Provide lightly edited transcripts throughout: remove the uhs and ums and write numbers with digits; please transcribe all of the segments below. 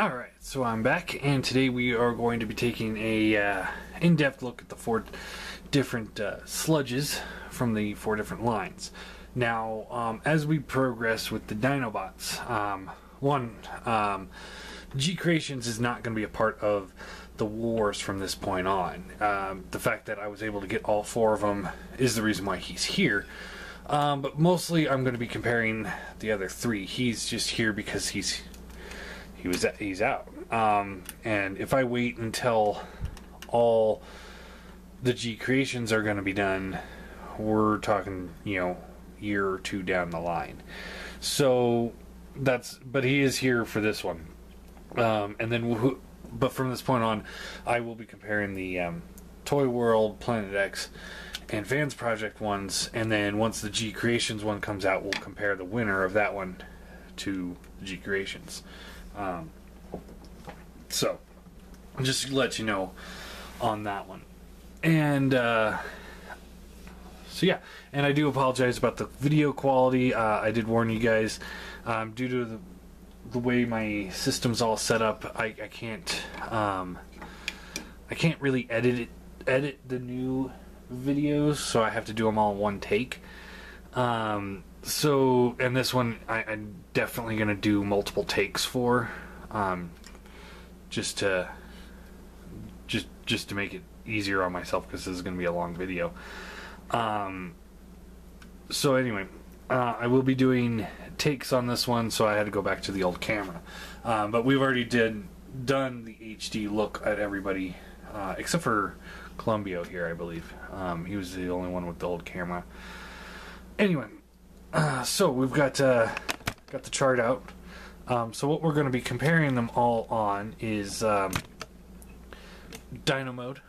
Alright, so I'm back, and today we are going to be taking a in-depth look at the 4 different sludges from the 4 different lines. Now, as we progress with the Dinobots, Gcreations is not going to be a part of the wars from this point on. The fact that I was able to get all 4 of them is the reason why he's here. But mostly I'm going to be comparing the other 3. He's just here because he's out. And if I wait until all the Gcreations are going to be done, we're talking, year or 2 down the line. So but he is here for this one. And then, but from this point on, I will be comparing the Toyworld, Planet X, and Fansproject ones. And then once the Gcreations one comes out, we'll compare the winner of that one to the Gcreations. So just to let you know on that one. And so yeah, and I do apologize about the video quality. I did warn you guys, due to the way my system's all set up, I can't really edit the new videos, so I have to do them all in one take. So, and this one I'm definitely going to do multiple takes for, just to make it easier on myself, because this is going to be a long video. So anyway, I will be doing takes on this one, so I had to go back to the old camera. But we've already done the HD look at everybody, except for Columbio here, I believe. He was the only one with the old camera. Anyway, so we've got the chart out. So what we're going to be comparing them all on is Dino mode,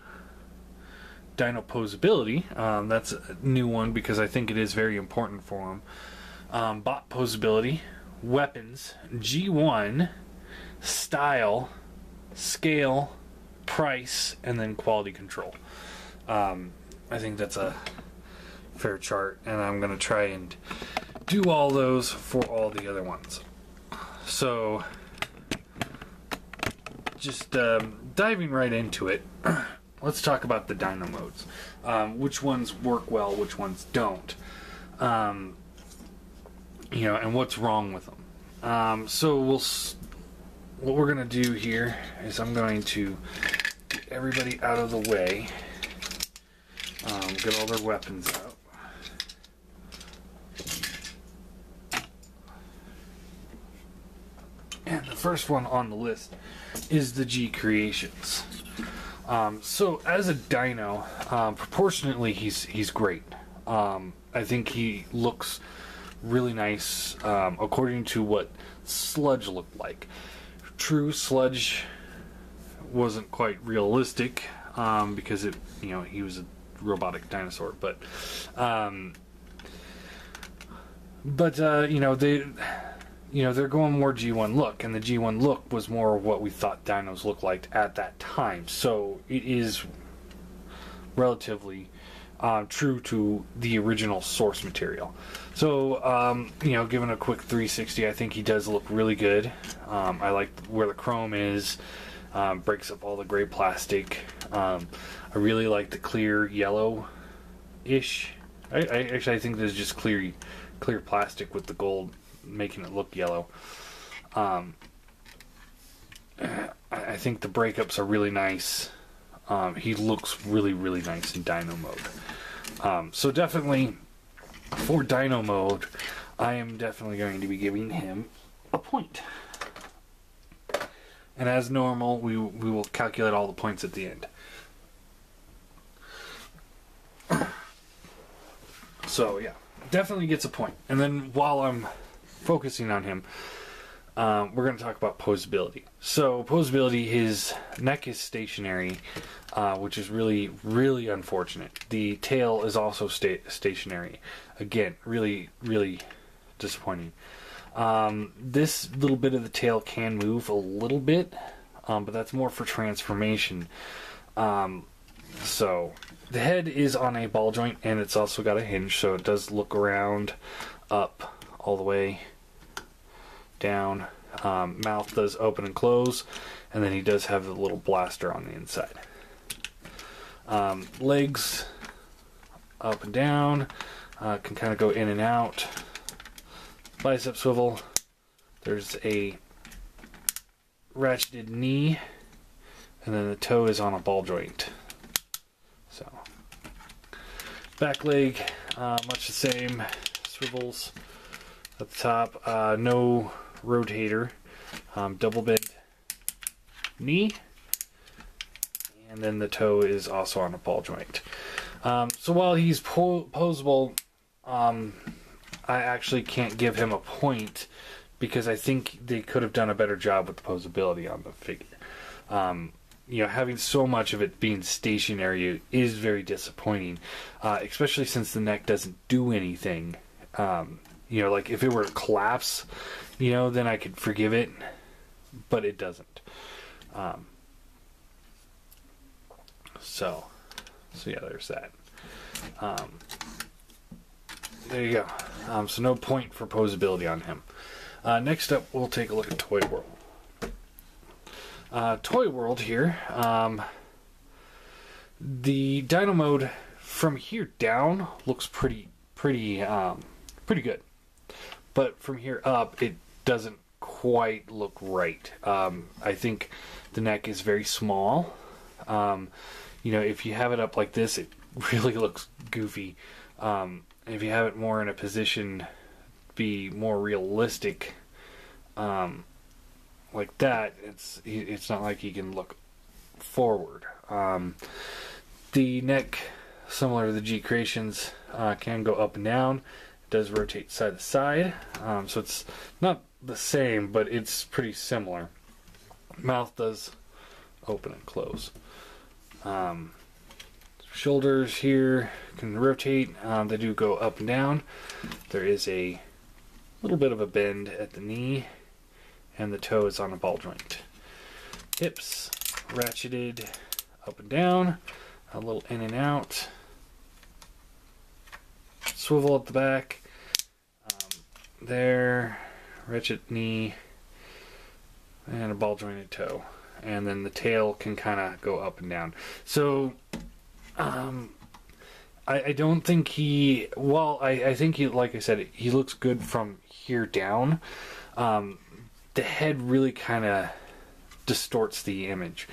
Dino poseability. That's a new one because I think it is very important for them. Bot poseability, weapons, G1, style, scale, price, and then quality control. I think that's a fair chart, and I'm going to try and do all those for all the other ones. So, just diving right into it, let's talk about the Dino modes. Which ones work well, which ones don't. And what's wrong with them. So what we're going to do here is I'm going to get everybody out of the way. Get all their weapons out. And the first one on the list is the Gcreations. So as a dino, proportionately he's great. I think he looks really nice, according to what Sludge looked like. True, Sludge wasn't quite realistic, because he was a robotic dinosaur, but they're going more G1 look, and the G1 look was more of what we thought dinos looked like at that time. So it is relatively true to the original source material. So, given a quick 360, I think he does look really good. I like where the chrome is, breaks up all the gray plastic. I really like the clear yellow-ish. I think there's just clear plastic with the gold making it look yellow. I think the breakups are really nice. He looks really, really nice in Dino mode. So definitely, for Dino mode, I am definitely going to be giving him a point. And as normal, we will calculate all the points at the end. So yeah, definitely gets a point. And then while I'm focusing on him, we're going to talk about poseability. So poseability, his neck is stationary, which is really, really unfortunate. The tail is also stationary. Again, really, really disappointing. This little bit of the tail can move a little bit, but that's more for transformation. So the head is on a ball joint, and it's also got a hinge, so it does look around, up, all the way, down, Mouth does open and close, and then he does have the little blaster on the inside. Legs up and down, can kind of go in and out. Bicep swivel. There's a ratcheted knee, and then the toe is on a ball joint. So, back leg, much the same. Swivels at the top. No rotator. Double bend knee, and then the toe is also on a ball joint. So while he's posable, I actually can't give him a point because I think they could have done a better job with the posability on the figure. You know, having so much of it being stationary is very disappointing, especially since the neck doesn't do anything. You know, like if it were to collapse, you know, then I could forgive it, but it doesn't. So yeah, there's that. There you go. So no point for posability on him. Next up, we'll take a look at Toyworld. Toyworld here. The Dino mode from here down looks pretty good, but from here up, it doesn't quite look right. I think the neck is very small. You know, if you have it up like this, it really looks goofy. If you have it more in a position, be more realistic, like that, it's not like he can look forward. The neck, similar to the Gcreations, can go up and down. It does rotate side to side, so it's not the same, but it's pretty similar. Mouth does open and close. Shoulders here can rotate. They do go up and down. There is a little bit of a bend at the knee, and the toe is on a ball joint. Hips ratcheted up and down, a little in and out. Swivel at the back. There, ratchet knee, and a ball jointed toe. And then the tail can kind of go up and down. So, I don't think he... Well, I think he, like I said, he looks good from here down. The head really kind of distorts the image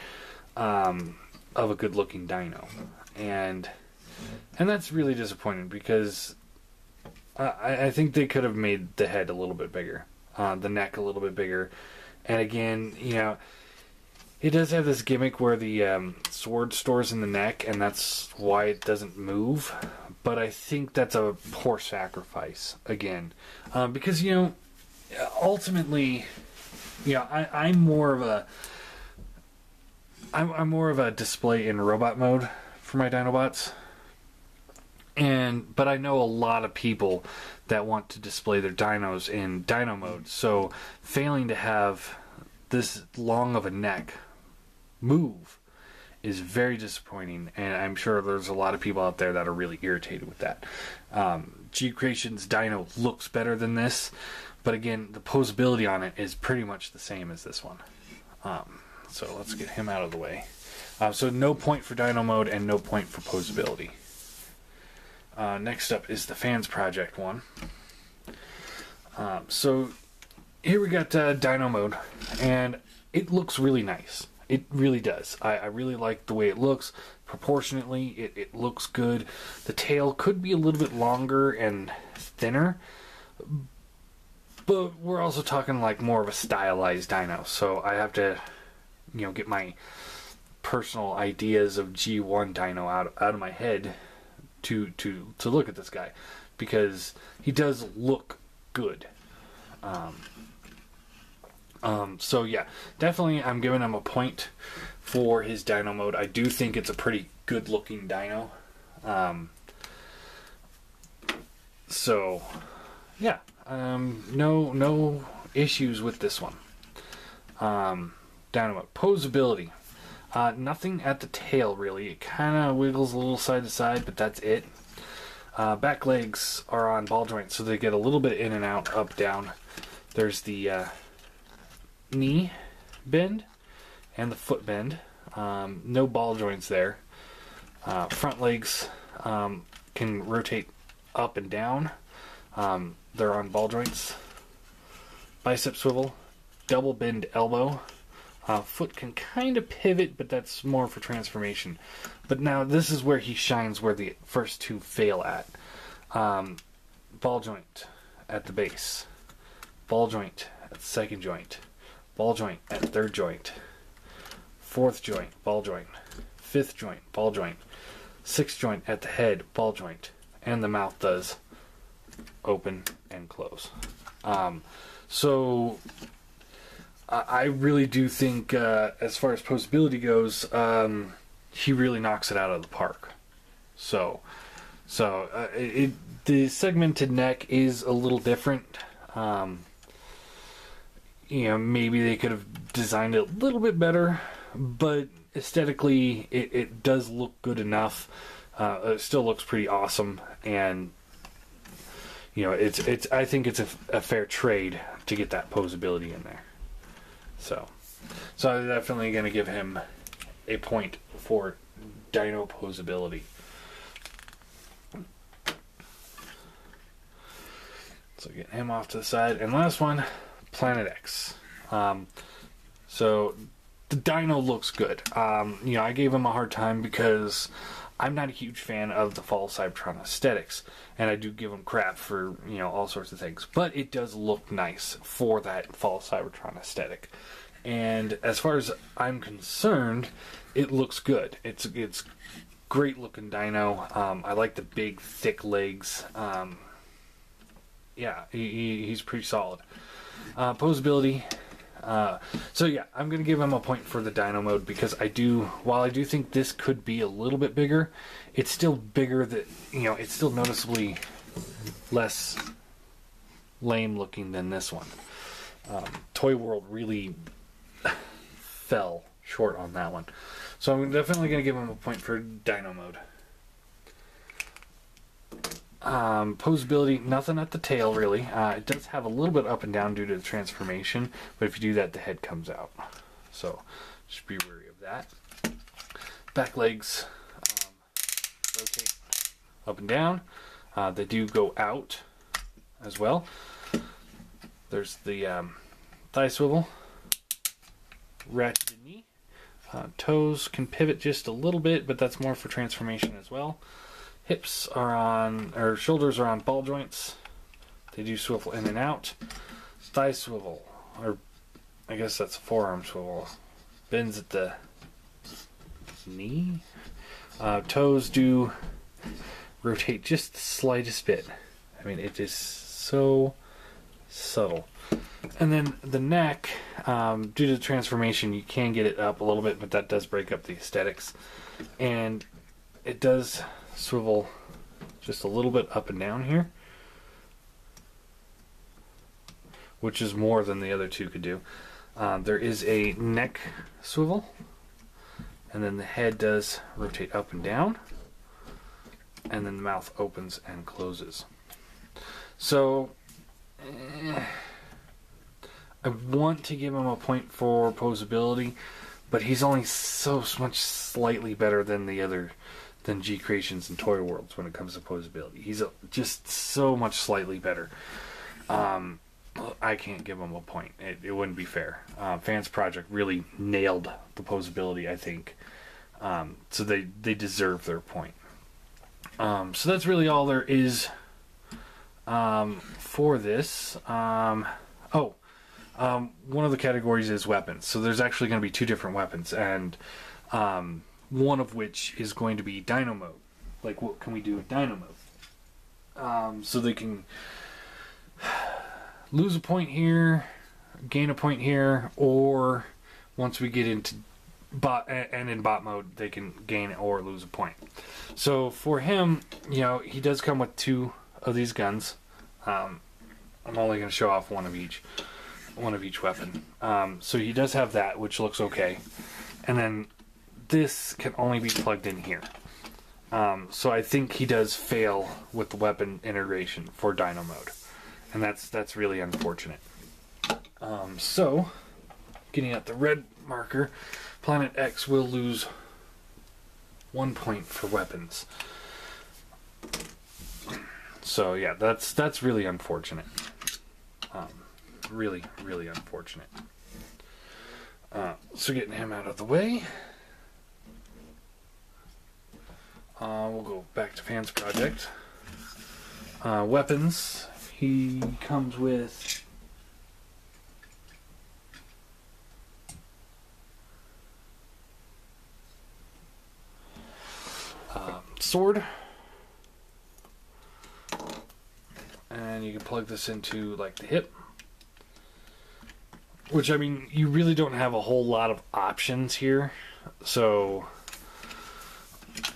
of a good-looking dino. And that's really disappointing because I think they could have made the head a little bit bigger, the neck a little bit bigger. And again, you know, it does have this gimmick where the sword stores in the neck, and that's why it doesn't move. But I think that's a poor sacrifice, again. Because, you know, ultimately, you know, I'm more of a display in robot mode for my Dinobots. But I know a lot of people that want to display their dinos in Dino mode. So failing to have this long of a neck move is very disappointing, and I'm sure there's a lot of people out there that are really irritated with that. Gcreations Dino looks better than this, but again, the posability on it is pretty much the same as this one. So let's get him out of the way. So no point for Dino mode and no point for posability. Next up is the Fansproject one. So here we got Dino mode, and it looks really nice. It really does. I really like the way it looks. Proportionately, it looks good. The tail could be a little bit longer and thinner, but we're also talking like more of a stylized dino. So I have to, you know, get my personal ideas of G1 dino out of my head to look at this guy, because he does look good. So yeah, definitely I'm giving him a point for his dino mode. I do think it's a pretty good looking dino. So yeah, no issues with this one. Dino mode. Poseability. Nothing at the tail really. It kind of wiggles a little side to side, but that's it. Back legs are on ball joints, so they get a little bit in and out, up, down. There's the knee bend and the foot bend. No ball joints there. Front legs can rotate up and down. They're on ball joints. Bicep swivel, double bend elbow. Foot can kind of pivot, but that's more for transformation. But now this is where he shines, where the first two fail at. Ball joint at the base. Ball joint at the second joint. Ball joint at third joint. Fourth joint, ball joint. Fifth joint, ball joint. Sixth joint at the head, ball joint. And the mouth does open and close. So I really do think, as far as poseability goes, he really knocks it out of the park. The segmented neck is a little different. Maybe they could have designed it a little bit better, but aesthetically, it does look good enough. It still looks pretty awesome, and I think it's a fair trade to get that poseability in there. So I'm definitely going to give him a point for Dino poseability. So getting him off to the side, and last one, Planet X. So the Dino looks good. I gave him a hard time because I'm not a huge fan of the Fall Cybertron aesthetics, and I do give him crap for all sorts of things. But it does look nice for that Fall Cybertron aesthetic, and as far as I'm concerned, it looks good. It's great looking Dino. I like the big thick legs. He's pretty solid. Poseability. I'm going to give him a point for the Dino mode because while I do think this could be a little bit bigger, it's still bigger it's still noticeably less lame looking than this one. Toyworld really fell short on that one. So I'm definitely going to give him a point for Dino mode. Poseability, nothing at the tail really. It does have a little bit up and down due to the transformation, but if you do that, the head comes out. So just be wary of that. Back legs rotate up and down. They do go out as well. There's the thigh swivel, ratcheted knee. Toes can pivot just a little bit, but that's more for transformation as well. Hips shoulders are on ball joints. They do swivel in and out. Thigh swivel, or I guess that's a forearm swivel, bends at the knee. Toes do rotate just the slightest bit. I mean, it is so subtle. And then the neck, due to the transformation, you can get it up a little bit, but that does break up the aesthetics. And it does swivel just a little bit up and down here, which is more than the other two could do. There is a neck swivel, and then the head does rotate up and down, and then the mouth opens and closes. So I want to give him a point for poseability, but he's only so much slightly better than the other than Gcreations and Toyworlds when it comes to poseability. He's just so much slightly better. I can't give him a point. It wouldn't be fair. Fansproject really nailed the poseability, I think. So they deserve their point. So that's really all there is for this. One of the categories is weapons. So there's actually going to be two different weapons, and one of which is going to be Dino mode. Like, what can we do with Dino mode? So they can lose a point here, gain a point here, or once we get into bot and in bot mode, they can gain or lose a point. So for him, he does come with two of these guns. I'm only going to show off one of each weapon. So he does have that, which looks okay, and then this can only be plugged in here. So I think he does fail with the weapon integration for Dino mode, and that's really unfortunate. So getting at the red marker, Planet X will lose 1 point for weapons. So yeah, that's really unfortunate. Really, really unfortunate. So getting him out of the way. We'll go back to Fansproject. Weapons. He comes with sword. And you can plug this into like the hip. Which, I mean, you really don't have a whole lot of options here. So,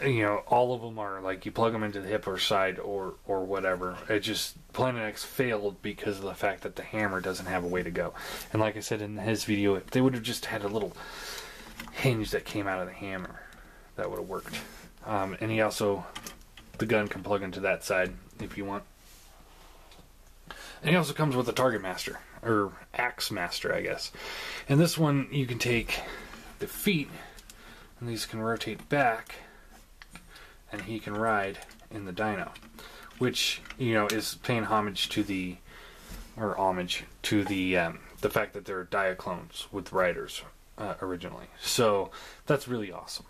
you know, all of them are like you plug them into the hip or side or whatever. It just, Planet X failed because of the fact that the hammer doesn't have a way to go. And like I said in his video, if they would have just had a little hinge that came out of the hammer, that would have worked. And he also, the gun can plug into that side if you want. And he also comes with a target master, or axe master, I guess. And this one, you can take the feet, and these can rotate back, and he can ride in the Dino, which, you know, is paying homage to the fact that they're Diaclones with riders originally. So that's really awesome.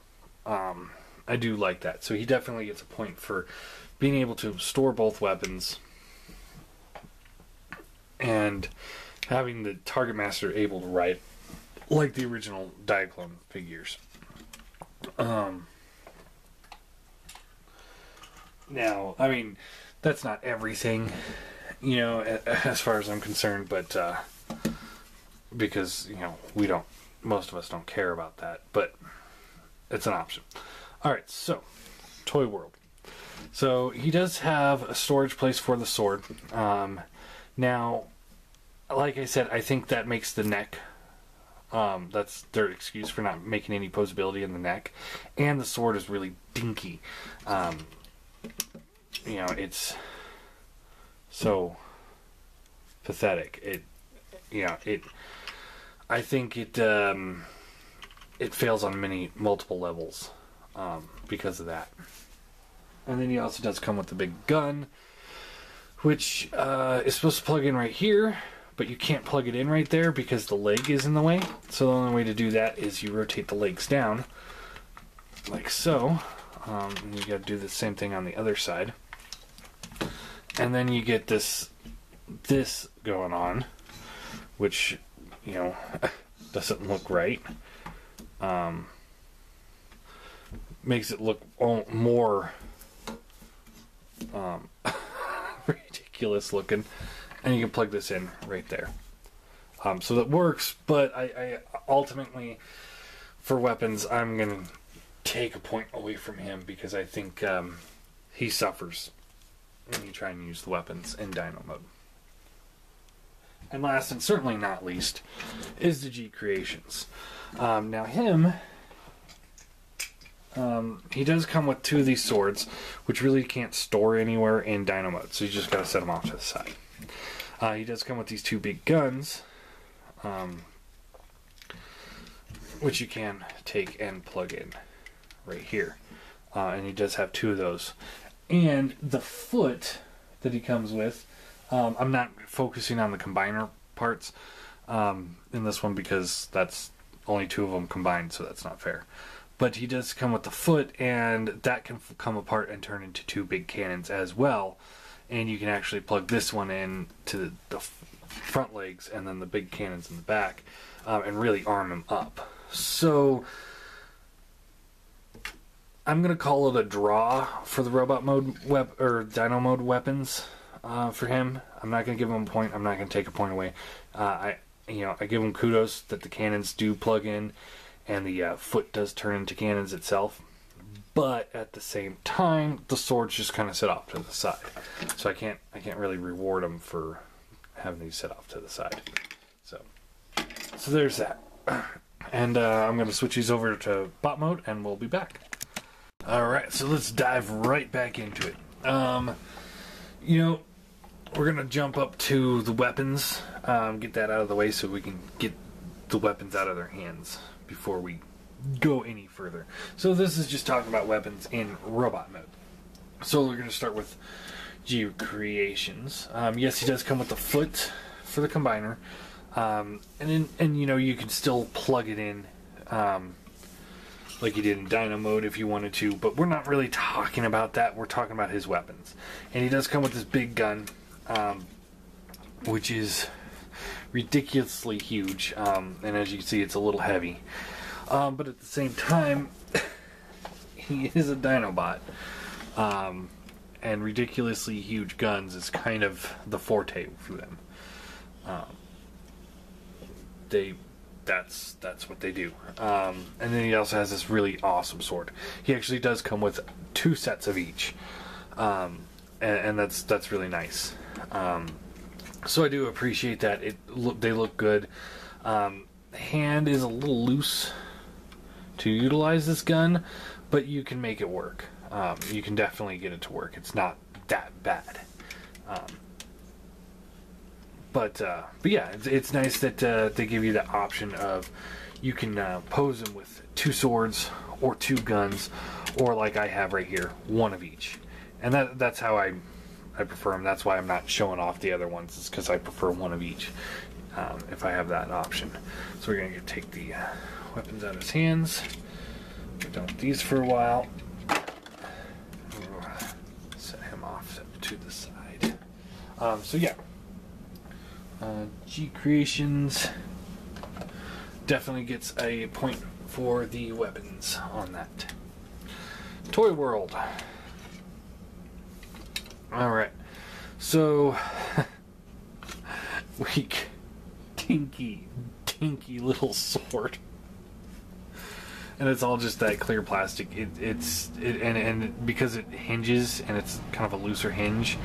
I do like that. So he definitely gets a point for being able to store both weapons and having the target master able to ride like the original Diaclone figures. Now, I mean, that's not everything, you know, as far as I'm concerned, but because, you know, most of us don't care about that, but it's an option. Alright, so, Toyworld. So, he does have a storage place for the sword. Now, like I said, I think that makes the neck, that's their excuse for not making any poseability in the neck. And the sword is really dinky. You know, it's so pathetic. I think it fails on multiple levels because of that. And then he also does come with the big gun, which is supposed to plug in right here, but you can't plug it in right there because the leg is in the way. So the only way to do that is you rotate the legs down, like so. And you got to do the same thing on the other side. And then you get this going on, which, you know, doesn't look right. Makes it look more ridiculous looking. And you can plug this in right there. So that works, but I ultimately, for weapons, I'm going to take a point away from him because I think he suffers when you try and use the weapons in Dino mode. And last, and certainly not least, is the Gcreations. Now him, he does come with 2 of these swords, which really can't store anywhere in Dino mode, so you just got to set them off to the side. He does come with these 2 big guns, which you can take and plug in right here. And he does have 2 of those. And the foot that he comes with, I'm not focusing on the combiner parts in this one because that's only 2 of them combined, so that's not fair. But he does come with the foot, and that can come apart and turn into 2 big cannons as well. And you can actually plug this one in to the front legs and then the big cannons in the back, and really arm him up. So I'm going to call it a draw for the robot mode or Dino mode weapons for him. I'm not going to give him a point. I'm not going to take a point away. I give him kudos that the cannons do plug in and the foot does turn into cannons itself. But at the same time, the swords just kind of sit off to the side. So I can't really reward him for having these sit off to the side. So there's that. And I'm going to switch these over to bot mode, and we'll be back. Alright, so let's dive right back into it. We're going to jump up to the weapons, get that out of the way so we can get the weapons out of their hands before we go any further. So this is just talking about weapons in robot mode. So we're going to start with Gcreations. Yes, he does come with the foot for the combiner, and you know, you can still plug it in like you did in Dino mode if you wanted to, but we're not really talking about that. We're talking about his weapons. And he does come with this big gun, which is ridiculously huge, and as you can see, it's a little heavy. But at the same time, he is a Dinobot, and ridiculously huge guns is kind of the forte for them. That's what they do. And then he also has this really awesome sword. He actually does come with 2 sets of each, and that's really nice. So I do appreciate that. They look good. Hand is a little loose to utilize this gun, but you can make it work. You can definitely get it to work. It's not that bad. But yeah, it's nice that they give you the option of you can pose them with 2 swords or 2 guns, or like I have right here, 1 of each. And that's how I prefer them. That's why I'm not showing off the other ones. It's because I prefer 1 of each if I have that option. So we're going to take the weapons out of his hands. We're done with these for a while. We'll set him off to the side. So yeah. Gcreations definitely gets a point for the weapons on that. Toyworld. Alright. So, weak, tinky little sword. And it's all just that clear plastic. And because it hinges and it's kind of a looser hinge,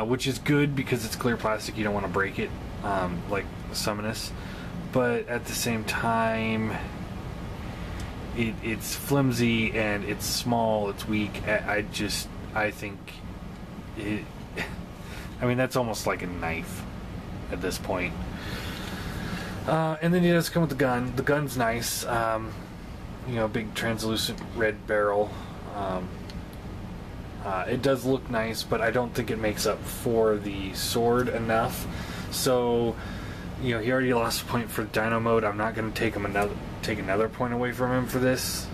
which is good because it's clear plastic, you don't want to break it, like Summonus. But at the same time, it's flimsy and it's small, it's weak. I think it, I mean, that's almost like a knife at this point. And then he does come with the gun. The gun's nice. You know, big translucent red barrel. It does look nice, but I don't think it makes up for the sword enough. So, you know, he already lost a point for Dino mode. I'm not going to take another point away from him for this.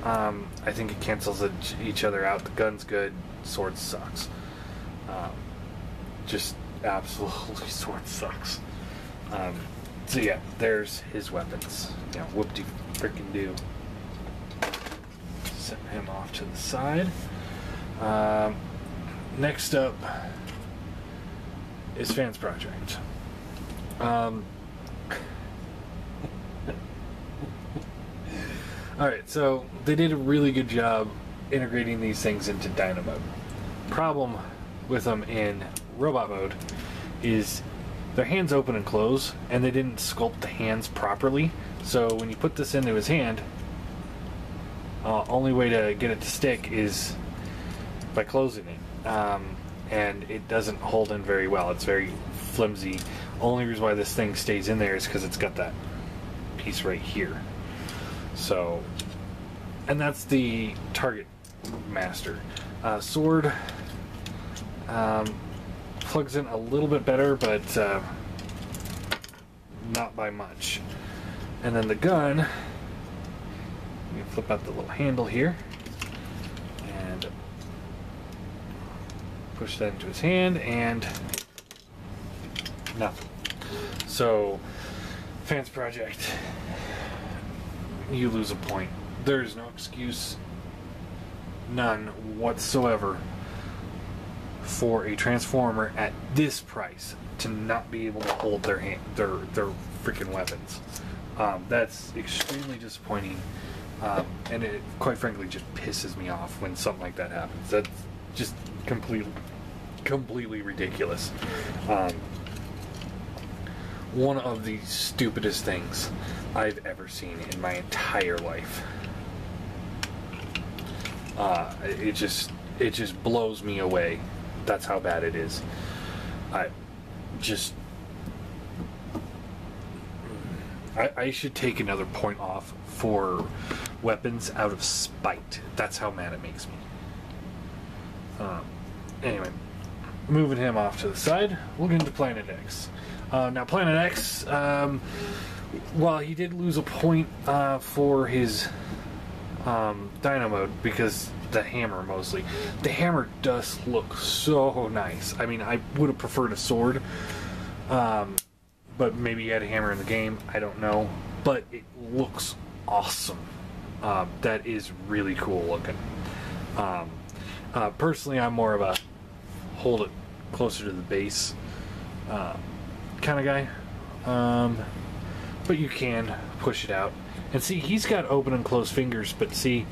I think it cancels each other out. The gun's good. Sword sucks. Just absolutely, sword sucks. So yeah, there's his weapons. You know, whoop-de-frickin-do. Set him off to the side. Next up is Fansproject. Alright, so they did a really good job integrating these things into Dino mode. Problem with them in robot mode is their hands open and close, and they didn't sculpt the hands properly. So when you put this into his hand, only way to get it to stick is by closing it, and it doesn't hold in very well. It's very flimsy. Only reason why this thing stays in there is because it's got that piece right here. So, and that's the target master. Sword plugs in a little bit better, but not by much. And then the gun, you flip out the little handle here and push that into his hand, and nothing. So, Fansproject, you lose a point. There's no excuse, none whatsoever, for a Transformer at this price to not be able to hold their freaking weapons. That's extremely disappointing, and it quite frankly just pisses me off when something like that happens. That's just completely ridiculous. One of the stupidest things I've ever seen in my entire life. It just blows me away. That's how bad it is. I should take another point off for weapons out of spite. That's how mad it makes me. Anyway, moving him off to the side, we'll get into Planet X. Now, Planet X, while he did lose a point for his Dino mode, because the hammer mostly, the hammer does look so nice. I mean, I would have preferred a sword, but maybe he had a hammer in the game, I don't know, but it looks awesome. That is really cool looking. Personally, I'm more of a hold it closer to the base kind of guy, but you can push it out. And see, he's got open and closed fingers, but see,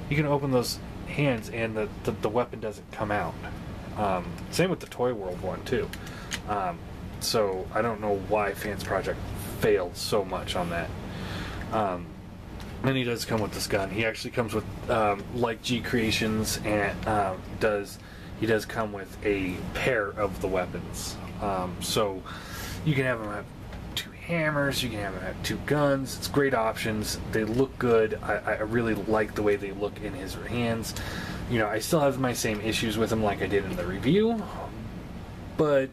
you can open those hands and the weapon doesn't come out. Same with the Toyworld one too. So I don't know why Fansproject failed so much on that. And he does come with this gun. He actually comes with, like Gcreations, and he does come with a pair of the weapons. So you can have him have 2 hammers, you can have him have 2 guns. It's great options. They look good. I really like the way they look in his hands. You know, I still have my same issues with him like I did in the review, but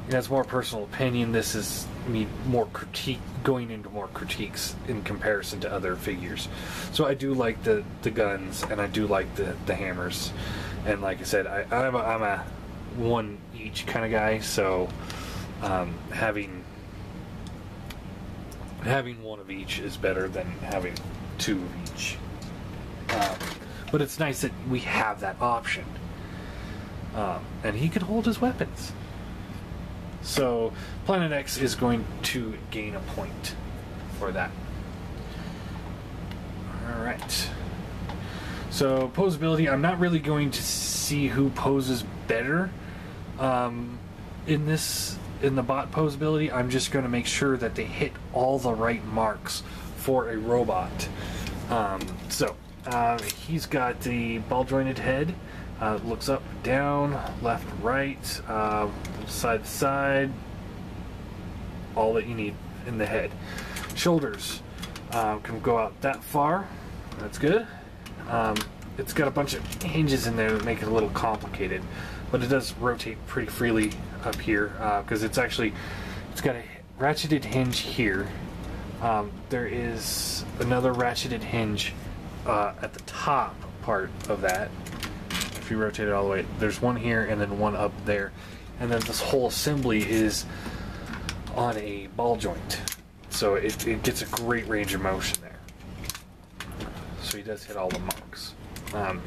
that's more personal opinion. This is me going into more critiques in comparison to other figures. So I do like the guns, and I do like the hammers, and like I said, I'm a one each kind of guy. So having one of each is better than having 2 of each. But it's nice that we have that option, and he can hold his weapons. So Planet X is going to gain a point for that. Alright. So poseability, I'm not really going to see who poses better in the bot poseability. I'm just going to make sure that they hit all the right marks for a robot. He's got the ball jointed head. Looks up, down, left, right, side to side, all that you need in the head. Shoulders can go out that far, that's good. It's got a bunch of hinges in there that make it a little complicated, but it does rotate pretty freely up here, because it's got a ratcheted hinge here. There is another ratcheted hinge at the top part of that. If you rotate it all the way, there's one here and then one up there, and then this whole assembly is on a ball joint, so it gets a great range of motion there. So he does hit all the marks.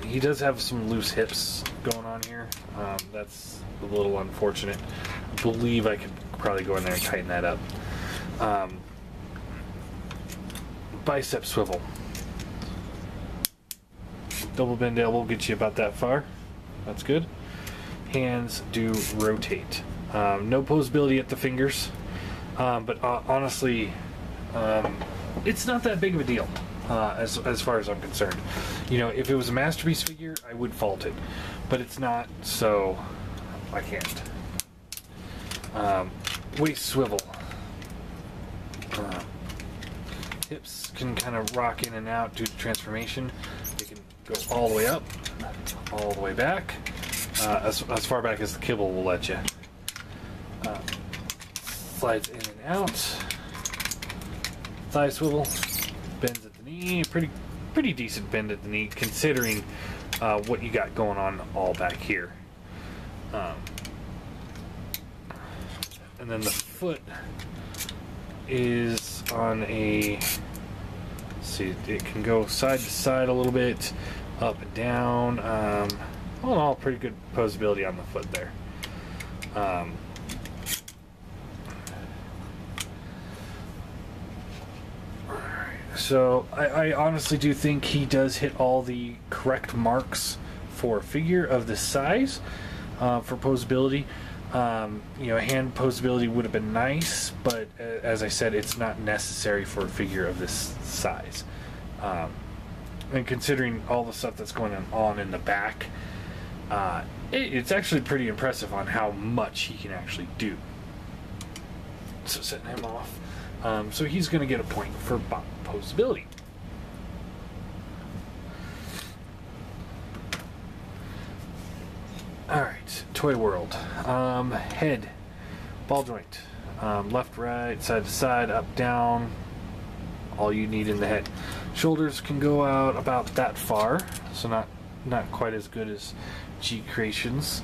He does have some loose hips going on here. That's a little unfortunate. I believe I could probably go in there and tighten that up. Bicep swivel. Double bend elbow gets you about that far. That's good. Hands do rotate. No poseability at the fingers, but honestly, it's not that big of a deal as far as I'm concerned. You know, if it was a masterpiece figure, I would fault it, but it's not, so I can't. Waist swivel. Hips can kind of rock in and out due to transformation. They can go all the way up, all the way back, as far back as the kibble will let you. Slides in and out. Thigh swivel, bends at the knee. Pretty decent bend at the knee considering what you got going on all back here. And then the foot is on a, let's see, it can go side to side a little bit, up and down. All in all, pretty good poseability on the foot there. So I honestly do think he does hit all the correct marks for a figure of this size for poseability. You know, hand poseability would have been nice, but as I said, it's not necessary for a figure of this size. And considering all the stuff that's going on in the back, it's actually pretty impressive on how much he can actually do. So setting him off. So he's going to get a point for poseability. Alright, Toyworld. Head, ball joint. Left, right, side to side, up, down. All you need in the head. Shoulders can go out about that far, so not quite as good as Gcreations.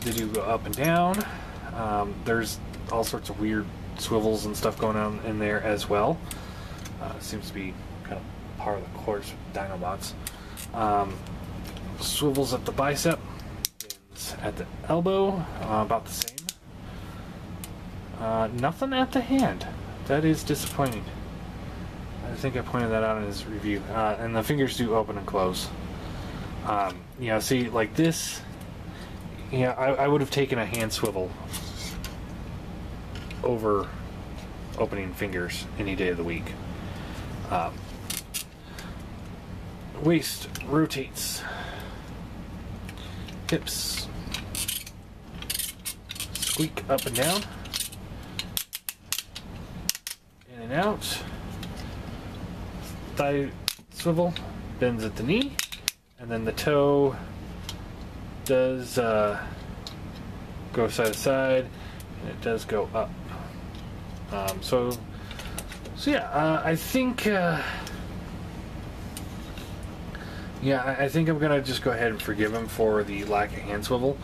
They do go up and down. There's all sorts of weird swivels and stuff going on in there as well. Seems to be kind of par of the course with Dinobots. Swivels at the bicep, bends at the elbow, about the same. Nothing at the hand. That is disappointing. I think I pointed that out in his review. And the fingers do open and close. See, like this, I would have taken a hand swivel over opening fingers any day of the week. Waist rotates. Hips squeak up and down. In and out. Thigh swivel, bends at the knee, and then the toe does go side to side, and it does go up. So yeah, I think I think I'm gonna just go ahead and forgive him for the lack of hand swivel.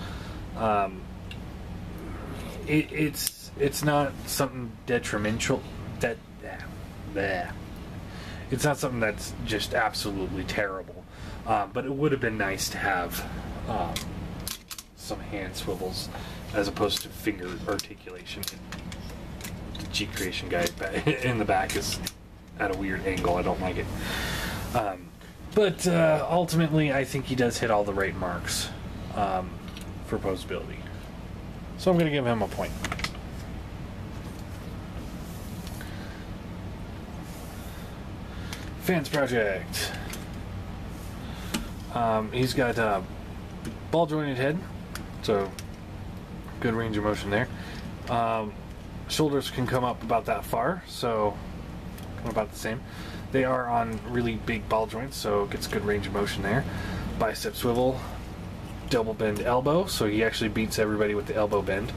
It's not something detrimental. It's not something that's just absolutely terrible, but it would have been nice to have some hand swivels as opposed to finger articulation. The Gcreation guy in the back is at a weird angle. I don't like it. But ultimately, I think he does hit all the right marks for poseability. So I'm going to give him a point. Fansproject. He's got a ball jointed head, so good range of motion there. Shoulders can come up about that far, so about the same. They are on really big ball joints, so gets good range of motion there. Bicep swivel, double bend elbow, so he actually beats everybody with the elbow bend.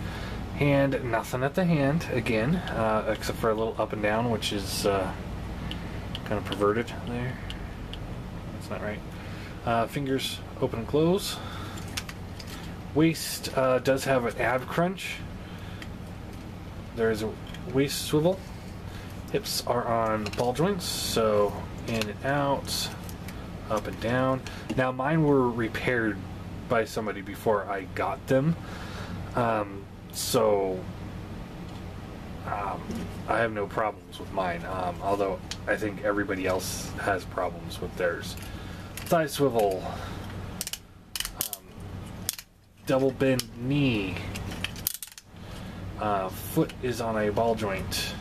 Hand, nothing at the hand again, except for a little up and down, which is kind of perverted there. That's not right. Fingers open and close. Waist does have an ab crunch. There is a waist swivel. Hips are on ball joints, so in and out, up and down. Now mine were repaired by somebody before I got them, so I have no problems with mine, although I think everybody else has problems with theirs. Thigh swivel, double bend knee, foot is on a ball joint,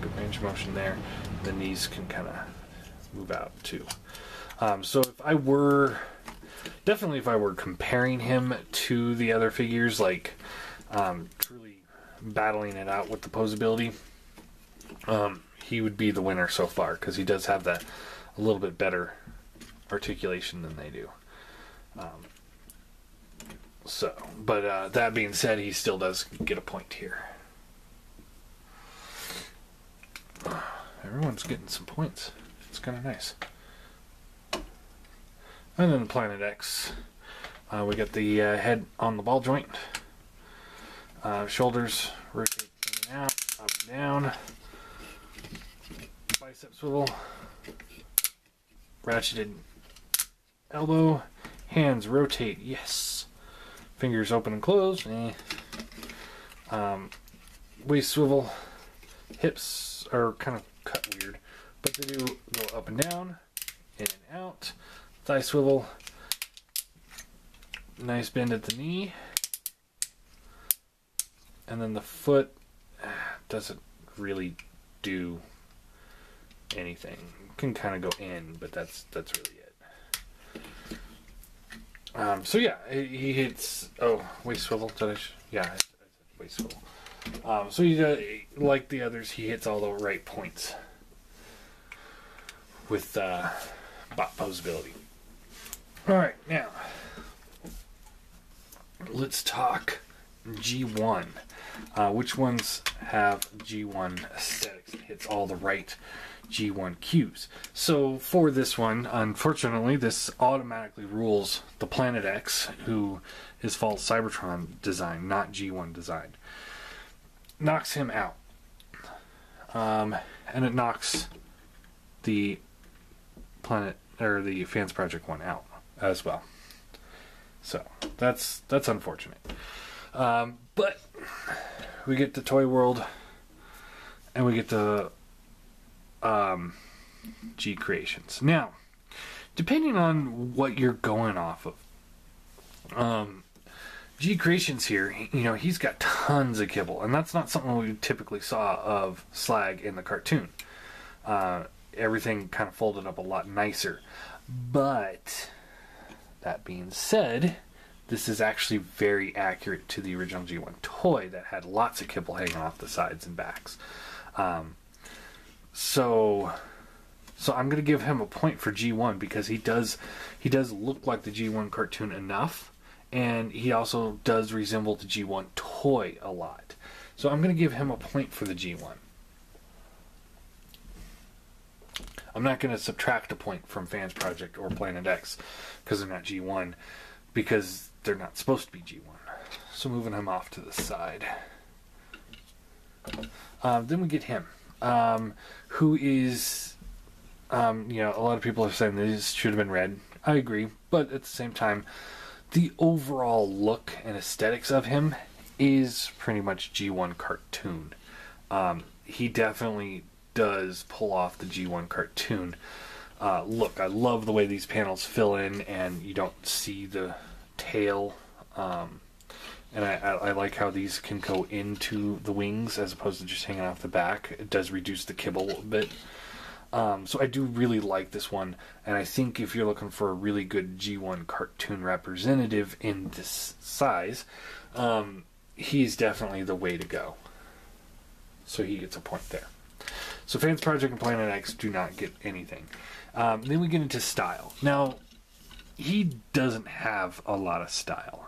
good range of motion there. The knees can kind of move out too. So if I were comparing him to the other figures, like truly battling it out with the poseability, he would be the winner so far, because he does have that a little bit better articulation than they do. But that being said, he still does get a point here. Everyone's getting some points. It's kind of nice. And then Planet X. We got the head on the ball joint. Shoulders rotate in and out, up and down. Bicep swivel. Ratcheted elbow. Hands rotate, yes. Fingers open and close. Waist swivel. Hips are kind of cut weird, but they do go up and down, in and out. Thigh swivel. Nice bend at the knee. And then the foot doesn't really do anything. Can kind of go in, but that's really it. So yeah, he hits. Oh, waist swivel. I said waist swivel. So he, like the others, he hits all the right points with bot poseability. Alright, now let's talk G1. Which ones have G1 aesthetics? It hits all the right G1 cues. So for this one, unfortunately, this automatically rules the Planet X, who is false Cybertron design, not G1 design. Knocks him out. And it knocks the Planet, or the Fansproject one out as well. So that's unfortunate. But we get the Toyworld, and we get the Gcreations. Now, depending on what you're going off of, Gcreations here, you know, he's got tons of kibble, and that's not something we typically saw of Slag in the cartoon. Everything kind of folded up a lot nicer. But that being said, this is actually very accurate to the original G1 toy that had lots of kibble hanging off the sides and backs. So I'm going to give him a point for G1 because he does look like the G1 cartoon enough, and he also does resemble the G1 toy a lot. So I'm going to give him a point for the G1. I'm not going to subtract a point from Fansproject or Planet X because they're not G1, because they're not supposed to be G1. So moving him off to the side. Then we get him, who is, you know, a lot of people are saying this should have been red. I agree, but at the same time, the overall look and aesthetics of him is pretty much G1 cartoon. He definitely does pull off the G1 cartoon look. I love the way these panels fill in and you don't see the tail, and I like how these can go into the wings as opposed to just hanging off the back. It does reduce the kibble a bit. So I do really like this one, and I think if you're looking for a really good G1 cartoon representative in this size, he's definitely the way to go. So he gets a point there. So Fansproject and Planet X do not get anything. Then we get into style. Now, he doesn't have a lot of style.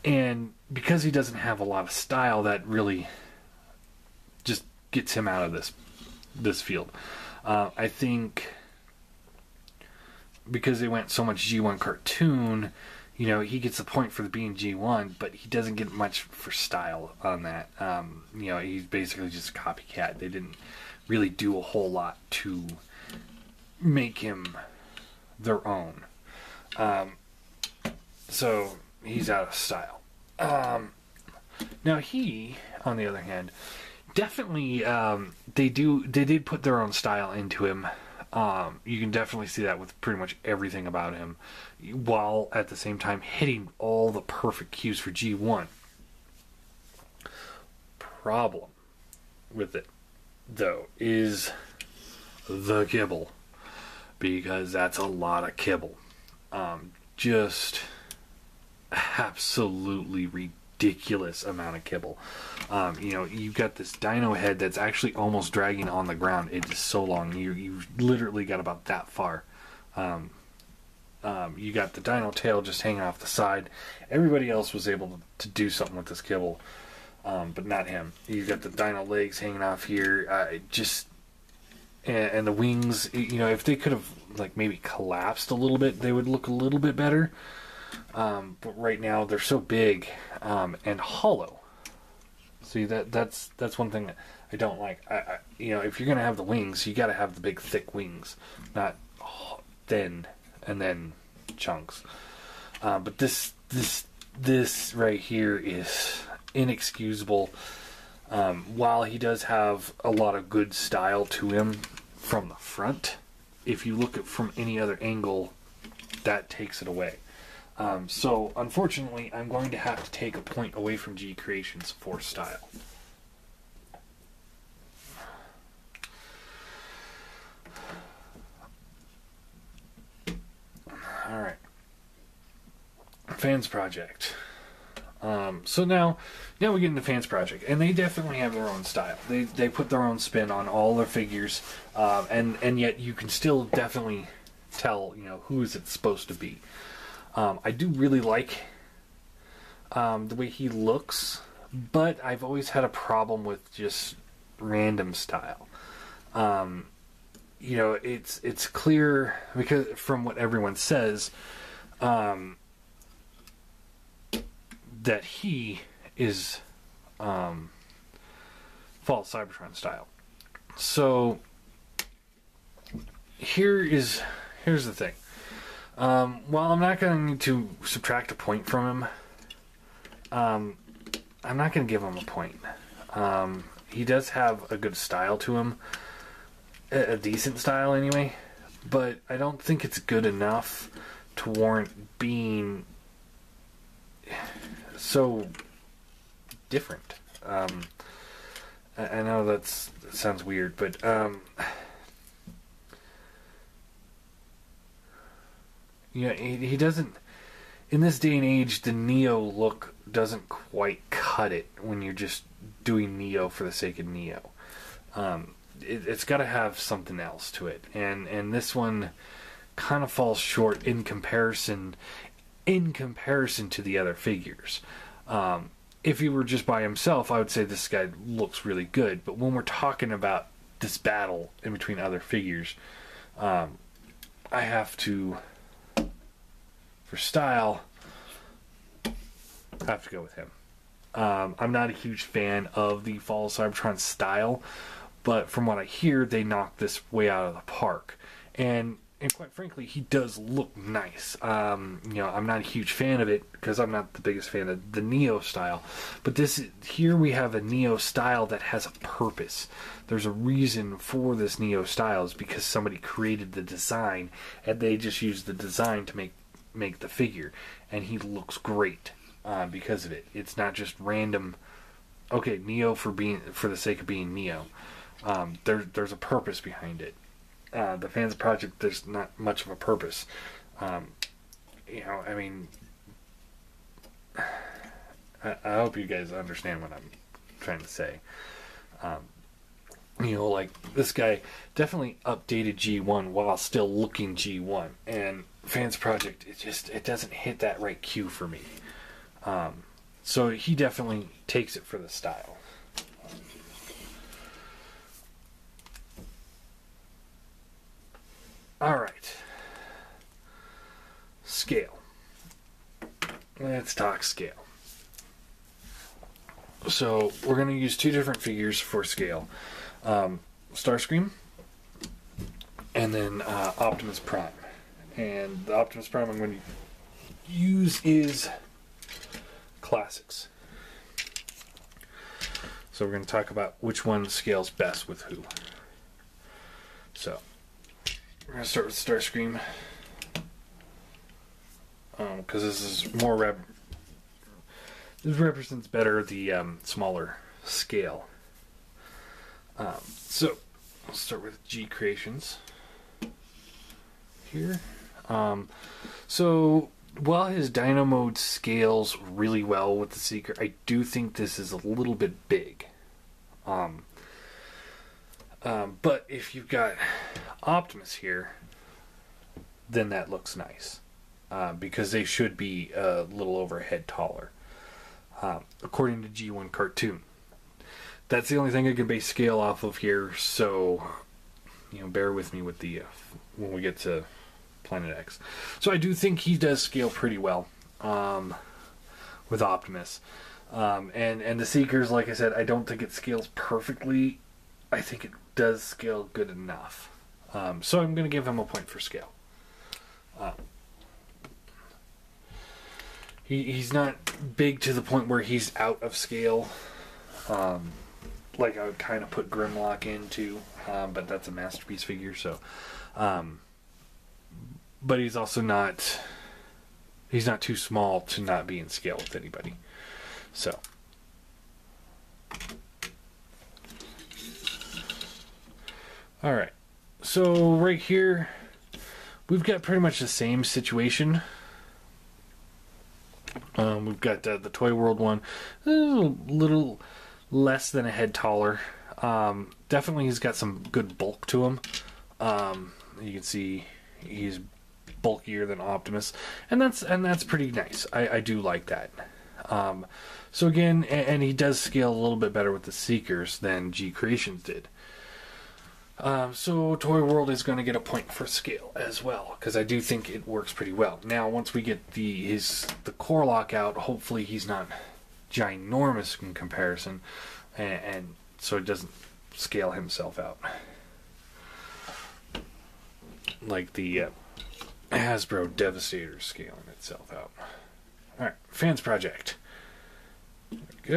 And because he doesn't have a lot of style, that really just gets him out of this field. I think because they went so much G1 cartoon, you know, he gets a point for being G1, but he doesn't get much for style on that. You know, he's basically just a copycat. They didn't really do a whole lot to make him their own. So he's out of style. Now he, on the other hand, definitely they did put their own style into him. You can definitely see that with pretty much everything about him, while at the same time hitting all the perfect cues for G1. Problem with it, though, is the kibble, because that's a lot of kibble. Just absolutely ridiculous amount of kibble. You know, you've got this dino head that's actually almost dragging on the ground. It is so long. You've literally got about that far. You got the dino tail just hanging off the side. Everybody else was able to do something with this kibble, but not him. You've got the dino legs hanging off here. And the wings, you know, if they could have like maybe collapsed a little bit, they would look a little bit better. But right now they're so big and hollow. See, that's one thing that I don't like. You know, if you're gonna have the wings, you got to have the big thick wings, not thin and then chunks. But this right here is inexcusable. While he does have a lot of good style to him from the front, if you look at from any other angle, that takes it away. So unfortunately, I'm going to have to take a point away from Gcreations for style. Alright. Fansproject. So now we get into Fansproject, and they definitely have their own style. They put their own spin on all their figures, and yet you can still definitely tell, who is it supposed to be. I do really like the way he looks, but I've always had a problem with just random style. It's clear, because from what everyone says, that he is Fall Cybertron style. So here's the thing. While I'm not going to subtract a point from him, I'm not going to give him a point. He does have a good style to him, a decent style anyway, but I don't think it's good enough to warrant being so different. I know that sounds weird, but he doesn't. In this day and age, the Neo look doesn't quite cut it when you're just doing Neo for the sake of Neo. It's got to have something else to it, and this one kind of falls short in comparison to the other figures. If he were just by himself, I would say this guy looks really good. But when we're talking about this battle in between other figures, I have to, for style, I have to go with him. I'm not a huge fan of the Fall Cybertron style, but from what I hear, they knocked this way out of the park. And quite frankly, he does look nice. I'm not a huge fan of it because I'm not the biggest fan of the Neo style. But here we have a Neo style that has a purpose. There's a reason for this Neo style, is because somebody created the design and they just used the design to make the figure, and he looks great because of it. It's not just random. Okay, Neo for the sake of being Neo. There's a purpose behind it. The Fansproject, there's not much of a purpose. I hope you guys understand what I'm trying to say. Like this guy definitely updated G1 while still looking G1, and Fansproject, it doesn't hit that right cue for me. So he definitely takes it for the style. Alright. Scale. Let's talk scale. So, we're going to use two different figures for scale. Starscream, and then Optimus Prime. And the Optimus Prime I'm going to use is Classics. So we're going to talk about which one scales best with who. So, we're going to start with Starscream, because this is more this represents better the smaller scale. So I'll start with Gcreations here. So while his Dino mode scales really well with the Seeker, I do think this is a little bit big. But if you've got Optimus here, then that looks nice. Because they should be a little over a head taller. According to G1 Cartoon. That's the only thing I can base scale off of here, so bear with me with the when we get to Planet X. So I do think he does scale pretty well with Optimus. And the Seekers, like I said, I don't think it scales perfectly. I think it does scale good enough. So I'm going to give him a point for scale. He's not big to the point where he's out of scale. Like I would kind of put Grimlock into, but that's a Masterpiece figure, so. But he's also not. He's not too small to not be in scale with anybody. So. Alright. So right here, we've got pretty much the same situation. We've got the Toyworld one, a little less than a head taller. Definitely he's got some good bulk to him. You can see he's bulkier than Optimus, and that's pretty nice. I do like that. So again, and he does scale a little bit better with the Seekers than Gcreations did. So Toyworld is going to get a point for scale as well, because I do think it works pretty well. Now, once we get the core lock out, hopefully he's not ginormous in comparison, and so it doesn't scale himself out like the Hasbro Devastator scaling itself out. All right, Fansproject. There we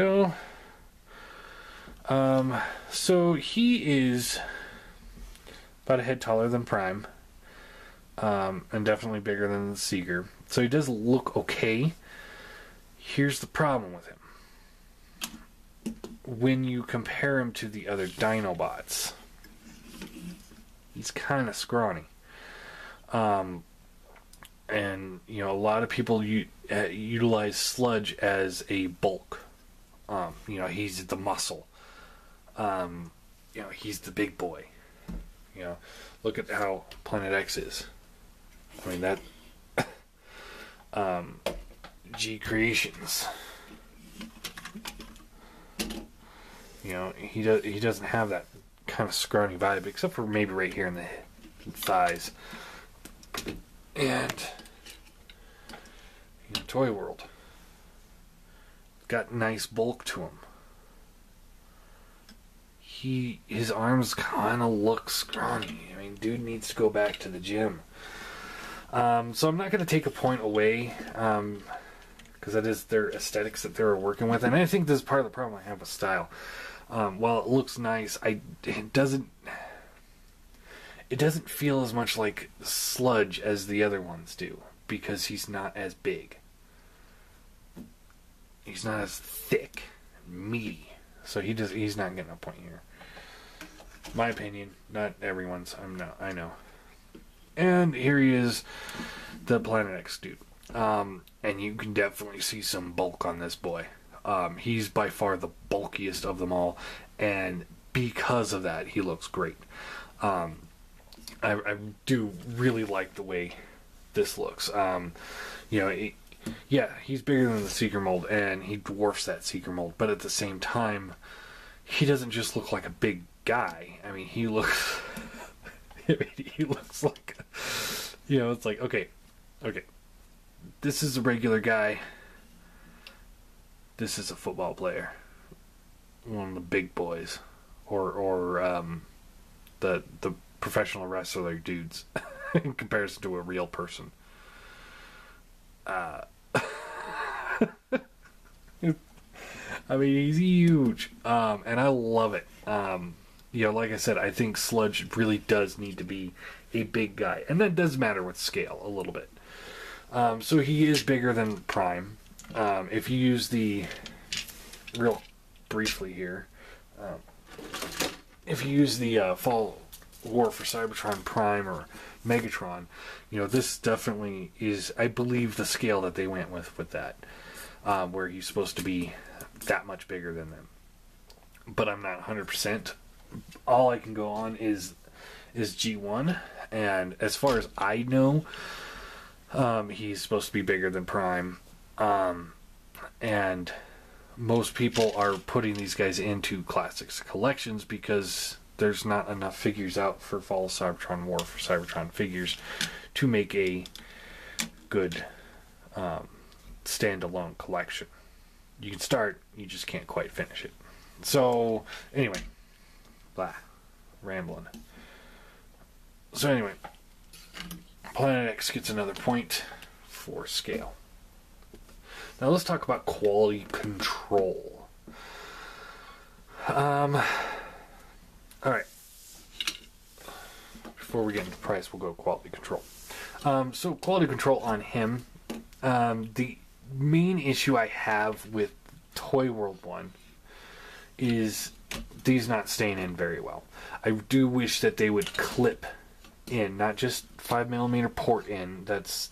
go. So he is about a head taller than Prime, and definitely bigger than the Seeker. So he does look okay. Here's the problem with him. When you compare him to the other Dinobots, he's kind of scrawny. And, you know, a lot of people utilize Sludge as a bulk. You know, he's the muscle. You know, he's the big boy. You know, look at how Planet X is. I mean, that... Gcreations. You know, he doesn't have that kind of scrawny vibe, except for maybe right here in the thighs. And you know, Toyworld got nice bulk to him. His arms kind of look scrawny. I mean, dude needs to go back to the gym. So I'm not going to take a point away, because that is their aesthetics that they were working with, and I think this is part of the problem I have with style. While it looks nice, it doesn't feel as much like Sludge as the other ones do, because he's not as big. He's not as thick and meaty. So he's not getting a point here. My opinion, not everyone's. I know. And here he is, the Planet X dude. And you can definitely see some bulk on this boy. He's by far the bulkiest of them all, and because of that, he looks great. I do really like the way this looks. You know, he's bigger than the Seeker mold, and he dwarfs that Seeker mold, but at the same time, he doesn't just look like a big guy. I mean, he looks... he looks like... You know, it's like, okay, this is a regular guy. This is a football player. One of the big boys. Or the professional wrestler dudes in comparison to a real person. I mean, he's huge, and I love it. You know, like I said, I think Sludge really does need to be a big guy, and that does matter with scale a little bit. So he is bigger than Prime. If you use the real briefly here, if you use the Fall War for Cybertron Prime or Megatron, you know, this definitely is, I believe, the scale that they went with that, where he's supposed to be that much bigger than them. But I'm not 100%. All I can go on is G1, and as far as I know, he's supposed to be bigger than Prime, and most people are putting these guys into Classics collections because there's not enough figures out for Fall of Cybertron War for Cybertron figures to make a good standalone collection. You can start, you just can't quite finish it. So, anyway, rambling. So anyway, Planet X gets another point for scale. Now let's talk about quality control. Alright. Before we get into price, we'll go quality control. So quality control on him. The main issue I have with Toyworld 1 is these not staying in very well. I do wish that they would clip in, not just 5mm port in. That's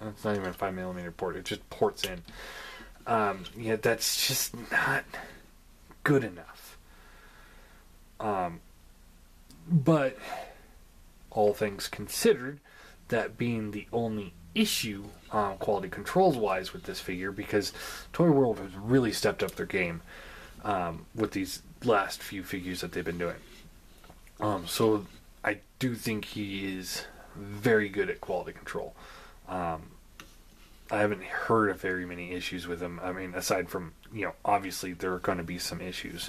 It's not even a 5mm port. It just ports in. Yeah, that's just not good enough. But all things considered, that being the only issue quality controls wise with this figure, because Toyworld has really stepped up their game with these last few figures that they've been doing. So I do think he is very good at quality control. I haven't heard of very many issues with him. I mean, aside from, obviously there are going to be some issues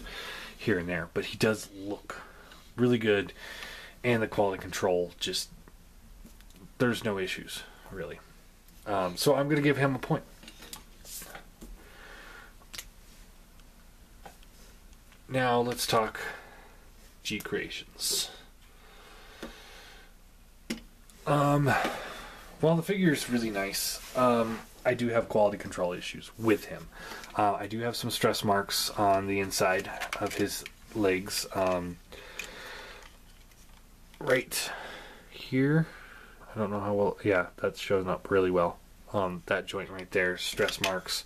here and there, but he does look really good, and the quality control just, there's no issues, really. So I'm going to give him a point. Now let's talk Gcreations. Well, the figure is really nice. I do have quality control issues with him. I do have some stress marks on the inside of his legs. Right here. I don't know how well. Yeah, that's showing up really well. That joint right there, stress marks.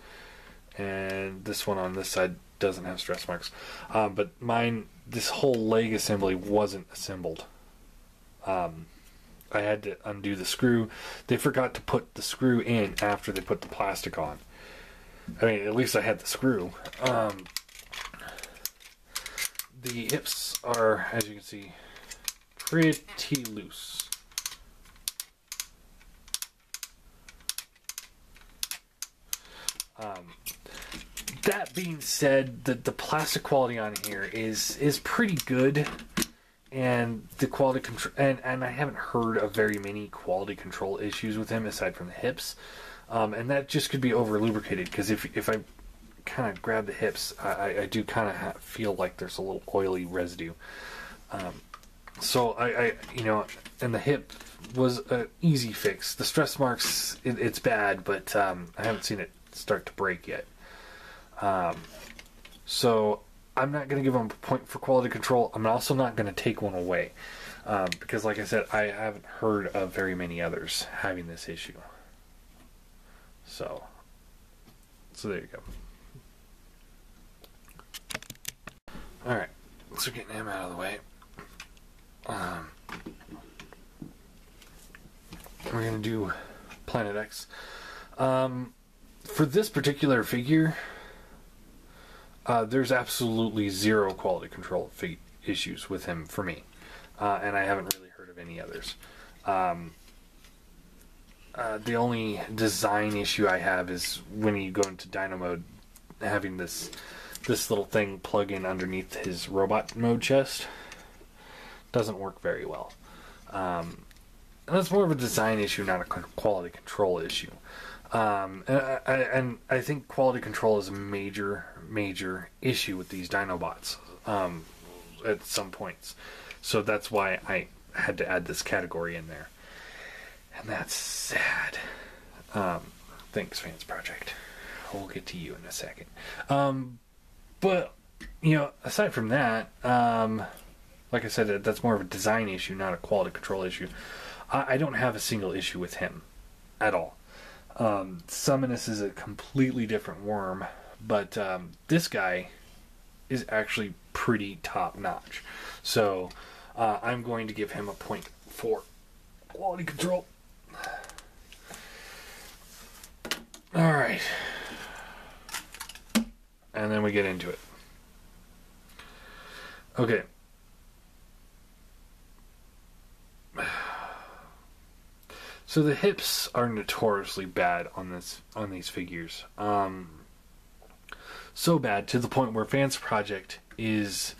And this one on this side doesn't have stress marks. But mine, this whole leg assembly wasn't assembled. I had to undo the screw. They forgot to put the screw in after they put the plastic on. I mean, at least I had the screw. The hips are, as you can see, pretty loose. That being said, the plastic quality on here is pretty good. And the quality control, and I haven't heard of very many quality control issues with him aside from the hips, and that just could be over lubricated, because if I kind of grab the hips, I do kind of feel like there's a little oily residue. So I and the hip was an easy fix. The stress marks, it's bad, but I haven't seen it start to break yet. So I'm not going to give him a point for quality control. I'm also not going to take one away. Because like I said, I haven't heard of very many others having this issue. So there you go. Alright, so getting him out of the way. We're going to do Planet X. For this particular figure, there's absolutely zero quality control issues with him for me. And I haven't really heard of any others. The only design issue I have is when you go into Dino mode, having this little thing plug in underneath his robot mode chest doesn't work very well. And that's more of a design issue, not a quality control issue. And I think quality control is a major issue with these Dinobots at some points. So that's why I had to add this category in there. And that's sad. Thanks, Fansproject. We'll get to you in a second. But, aside from that, like I said, that's more of a design issue, not a quality control issue. I don't have a single issue with him at all. Summonus is a completely different worm, but this guy is actually pretty top notch. So I'm going to give him a point for quality control. Alright. And then we get into it. Okay. So the hips are notoriously bad on these figures. So bad to the point where Fansproject is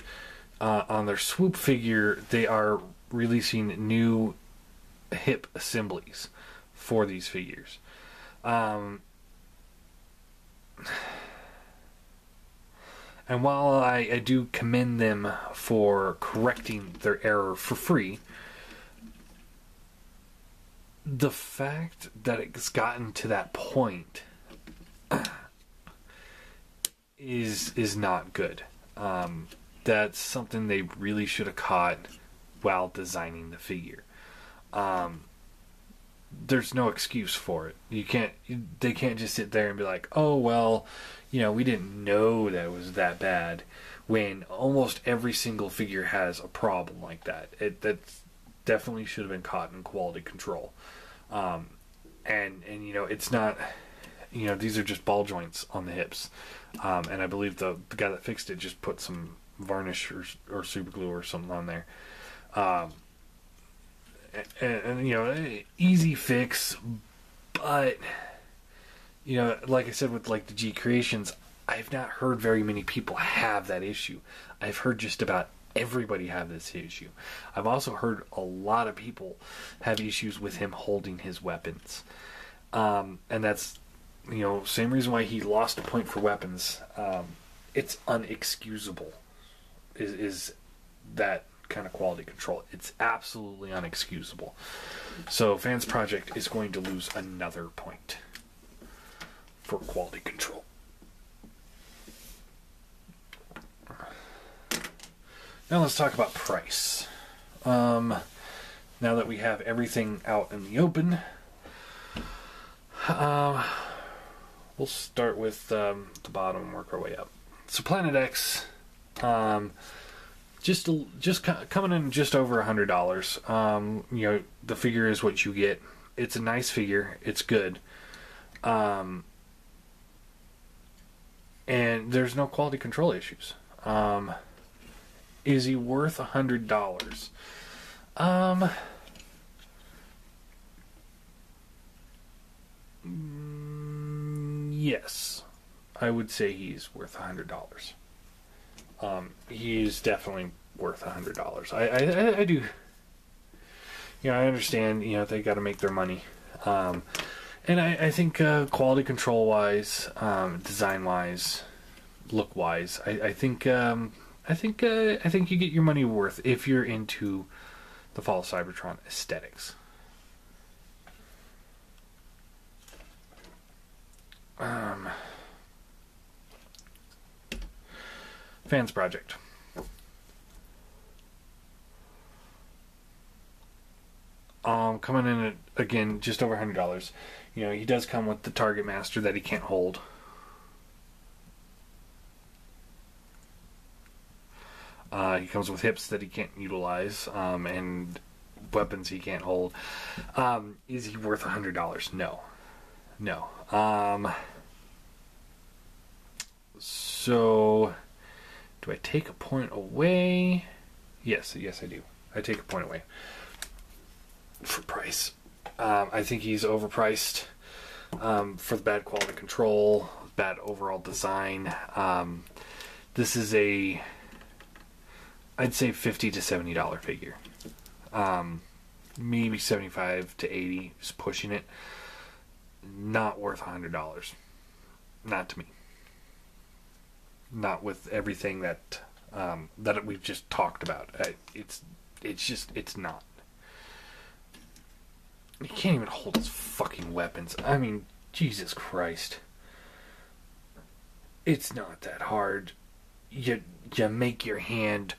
on their swoop figure, they are releasing new hip assemblies for these figures. And while I do commend them for correcting their error for free, the fact that it's gotten to that point is not good. That's something they really should have caught while designing the figure. there's no excuse for it. They can't just sit there and be like, oh, well, we didn't know that it was that bad, when almost every single figure has a problem like that. That definitely should have been caught in quality control. And it's not, these are just ball joints on the hips. And I believe the guy that fixed it just put some varnish or super glue or something on there. Easy fix, but like I said with like the Gcreations, I've not heard very many people have that issue. I've heard just about everybody have this issue. I've also heard a lot of people have issues with him holding his weapons, and that's same reason why he lost a point for weapons. It's unexcusable. Is that kind of quality control? It's absolutely unexcusable. So Fansproject is going to lose another point for quality control. Now let's talk about price. Now that we have everything out in the open, we'll start with the bottom and work our way up. So Planet X, just coming in just over $100. The figure is what you get. It's a nice figure. It's good. And there's no quality control issues. Is he worth $100? Yes, I would say he's worth $100. He's definitely worth $100. I do. I understand. They got to make their money. And I think quality control wise, design wise, look wise, I think you get your money worth if you're into the Fall of Cybertron aesthetics. Fansproject. Coming in at, again, just over $100. He does come with the Target Master that he can't hold. He comes with hips that he can't utilize, and weapons he can't hold. Is he worth $100? No. So, do I take a point away? Yes, I do. I take a point away for price. I think he's overpriced for the bad quality control, bad overall design. This is I'd say $50 to $70 figure. Maybe $75 to $80 is pushing it. Not worth $100. Not to me. Not with everything that we've just talked about. It's not. He can't even hold his fucking weapons. I mean, Jesus Christ. It's not that hard. You make your hand,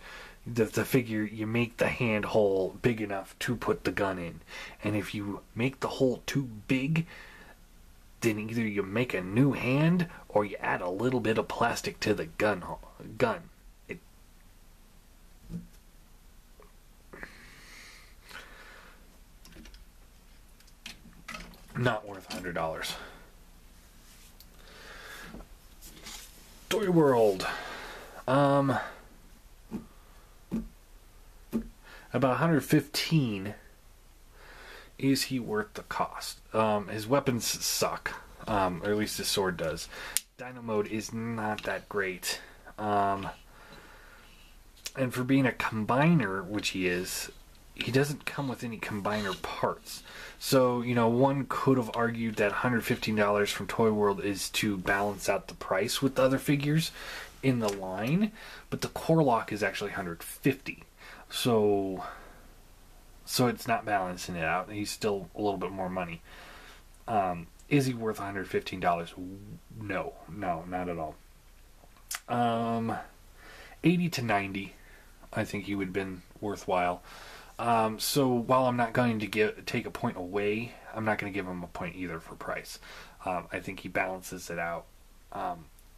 the figure, you make the hand hole big enough to put the gun in. And if you make the hole too big, then either you make a new hand or you add a little bit of plastic to the gun. Not worth $100. Toyworld. About $115. Is he worth the cost? His weapons suck, or at least his sword does. Dino mode is not that great. And for being a combiner, which he is, he doesn't come with any combiner parts. So, one could have argued that $115 from Toyworld is to balance out the price with the other figures in the line, but the core lock is actually $150. So it's not balancing it out. He's still a little bit more money. Is he worth $115? No, not at all. 80 to 90, I think he would have been worthwhile. So while I'm not going to take a point away, I'm not going to give him a point either for price. I think he balances it out.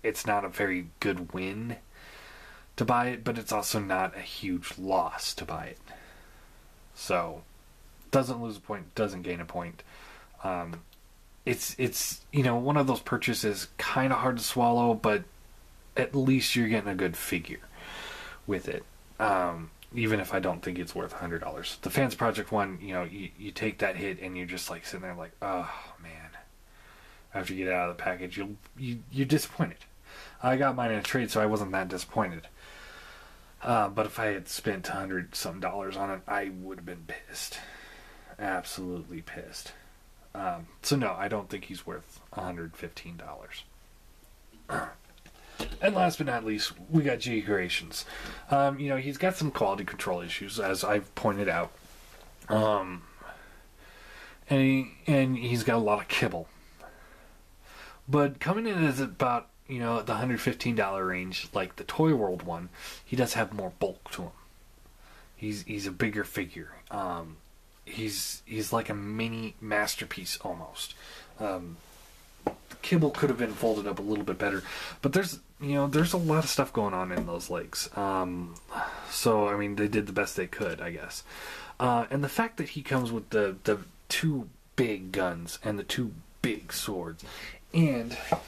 It's not a very good win to buy it, but it's also not a huge loss to buy it. So, doesn't lose a point, doesn't gain a point. It's one of those purchases kind of hard to swallow, but at least you're getting a good figure with it. Even if I don't think it's worth $100. The Fansproject one, you take that hit and you're just like sitting there like, oh man. After you get it out of the package, you're disappointed. I got mine in a trade, so I wasn't that disappointed. But if I had spent $100-something on it, I would have been pissed. Absolutely pissed. So no, I don't think he's worth $115. And last but not least, we got Gcreations. He's got some quality control issues, as I've pointed out. And he's got a lot of kibble. But coming in as about, the $115 range, like the Toyworld one, he does have more bulk to him. He's a bigger figure. He's like a mini masterpiece almost. The kibble could have been folded up a little bit better, but there's a lot of stuff going on in those legs. So I mean, they did the best they could, I guess. And the fact that he comes with the two big guns and the two big swords, and let's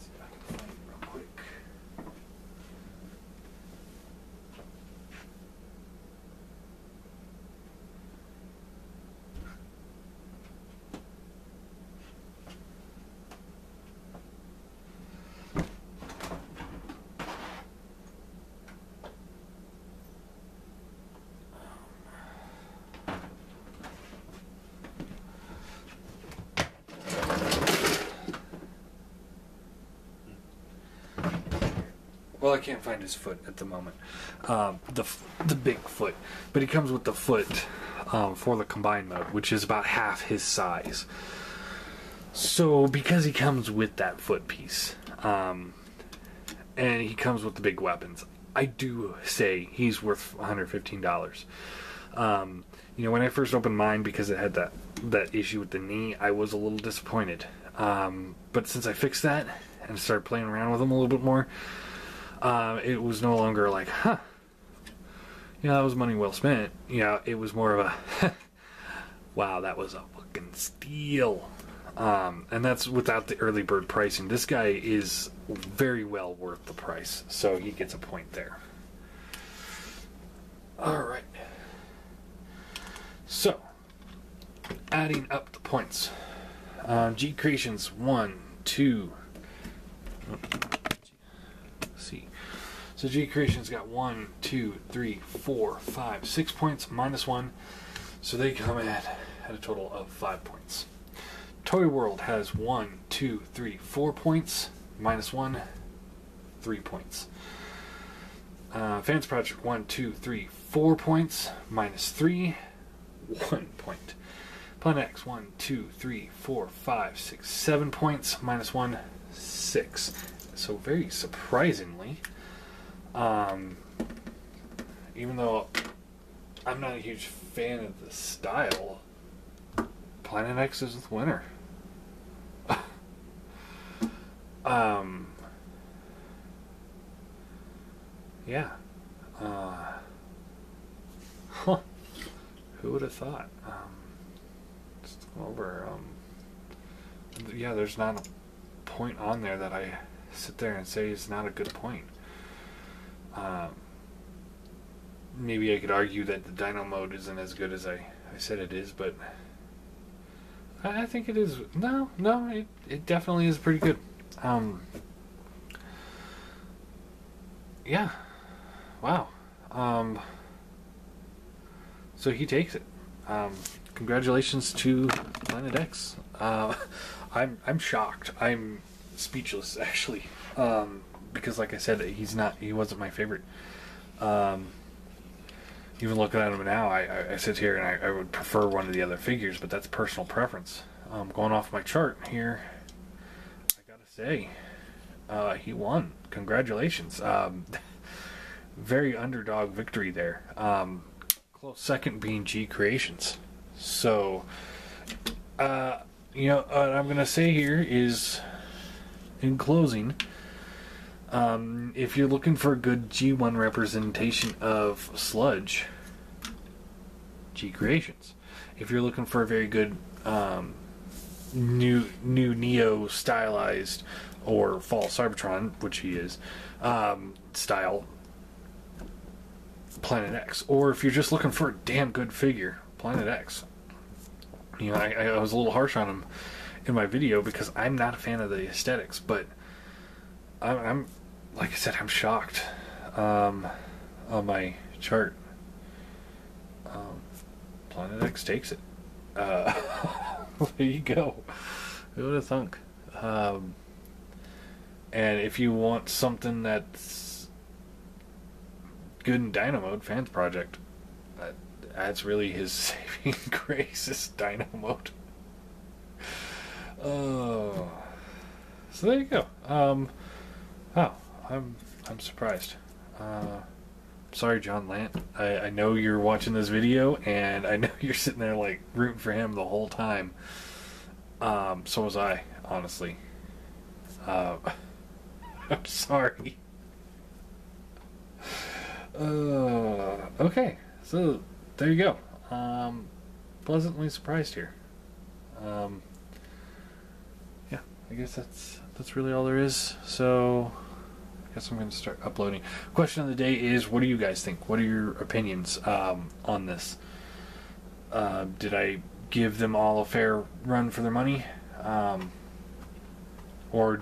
see if I can find it real quick. Well, I can't find his foot at the moment. The big foot. But he comes with the foot for the combined mode, which is about half his size. So, because he comes with that foot piece, and he comes with the big weapons, I do say he's worth $115. When I first opened mine, because it had that issue with the knee, I was a little disappointed. But since I fixed that and started playing around with him a little bit more, it was no longer like, that was money well spent. It was more of a, wow, that was a fucking steal. And that's without the early bird pricing. This guy is very well worth the price, so he gets a point there. Alright. So, adding up the points. Gcreations, 1, 2... see. So Gcreations got 1, 2, 3, 4, 5, 6 points, minus 1. So they come at a total of 5 points. Toyworld has 1, 2, 3, 4 points, minus 1, 3 points. Fansproject 1, 2, 3, 4 points, minus 3, 1 point. Planet X 1, 2, 3, 4, 5, 6, 7 points, minus 1, 6. So very surprisingly, even though I'm not a huge fan of the style, Planet X is the winner. Yeah. Who would have thought? Just go over. Yeah, there's not a point on there that I sit there and say is not a good point. Maybe I could argue that the Dino mode isn't as good as I said it is, but I think it is. No, it definitely is pretty good. Yeah. Wow. So he takes it. Congratulations to Planet X. I'm shocked. I'm speechless, actually, because like I said, he wasn't my favorite. Even looking at him now, I sit here and I would prefer one of the other figures, but that's personal preference. Going off my chart here, I gotta say, he won. Congratulations. Very underdog victory there. Close second being Gcreations. So, you know, what I'm going to say here is, in closing, if you're looking for a good G1 representation of Sludge, Gcreations. If you're looking for a very good new Neo stylized or false Cybertron, which he is, style, Planet X. Or if you're just looking for a damn good figure, Planet X. You know, I was a little harsh on him in my video because I'm not a fan of the aesthetics, but I'm like I said, I'm shocked on my chart. Planet X takes it. There you go. Who would have thunk? And if you want something that's good in Dino mode, Fansproject. That's really his saving grace, is Dino mode. Oh, so there you go. Oh, I'm surprised. Sorry, John Lant. I know you're watching this video, and I know you're sitting there like rooting for him the whole time. So was I, honestly. I'm sorry. Okay, so there you go. Pleasantly surprised here. Yeah, I guess that's really all there is. So I guess I'm going to start uploading. Question of the day is, what do you guys think? What are your opinions on this? Did I give them all a fair run for their money? Or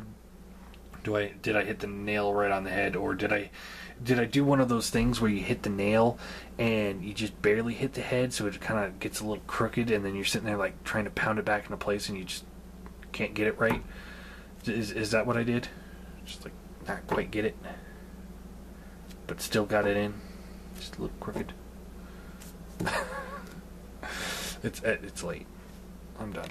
did I hit the nail right on the head? Or did I do one of those things where you hit the nail and you just barely hit the head, so it kind of gets a little crooked, and then you're sitting there like trying to pound it back into place and you just can't get it right? Is that what I did? Just like not quite get it, but still got it in, just a little crooked. It's late. I'm done.